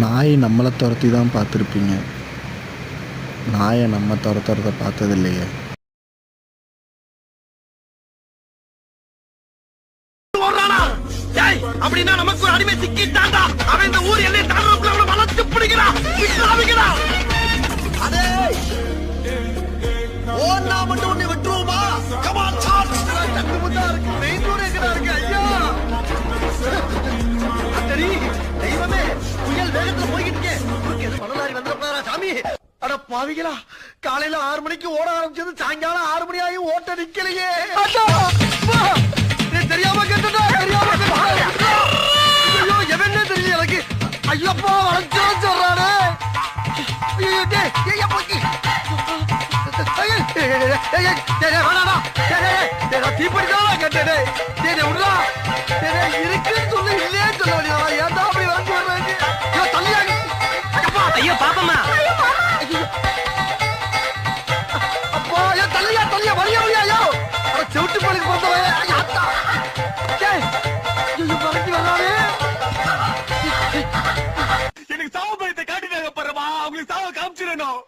நாய் நம்மளை துரத்தி தான் பார்த்துருப்பீங்க, நாயை நம்ம துரத்துறத பார்த்ததில்லையே. அப்படின்னா நமக்கு ஒரு அடிமை சிக்கிட்டான்டா. அவன் இந்த ஊர் எல்லையை தாண்டறதுக்குள்ள அவனை வளர்த்து பிடிக்கிறான். விட்டுறாதீங்கடா. அடே ஓன்னா மட்டும் உன்னை விட்டுருவோமா? Come on charge. தண்ணி முட்டா இருக்கு. மெயின் ரோட் எங்கடா இருக்கு? ஐயா சரி தெய்வமே, புயல் வேகத்துல போய்கிட்டு இருக்கே. உனக்கு எது மணலாரி வந்துட போறா சாமி? அட பாவிகளா, காலையில 6 மணிக்கு ஓட ஆரம்பிச்சது சாயங்காலம் 6 மணி ஆகி ஓட்ட நிக்கலையே. தெரியாம கேட்டுட்டா, தெரியாம கேட்டுட்டா. ஐயோ எவனே தெரியல எனக்கு. ஐயப்பா வளைச்சா சொல்றானே. ஐயோ டேய் ஏய் போக்கி. தீப்படிதான் கேட்டே. விடுறா இருக்குன்னு சொல்லு, இல்லையே சொல்ல வேண்டியதா? ஏன்டா அப்படி வந்து வர்றாங்க? தள்ளியாங்க. ஐயோ பாப்பம்மா. அப்பா ஏன் தள்ளியா தள்ளியா வழியா வழியா? ஐயோ செவிட்டு பழுக்கு போறவன் எனக்கு சாவு பயத்தை காட்டினாங்க பாருமா. அவங்களுக்கு சாவ காமிச்சிடணும்.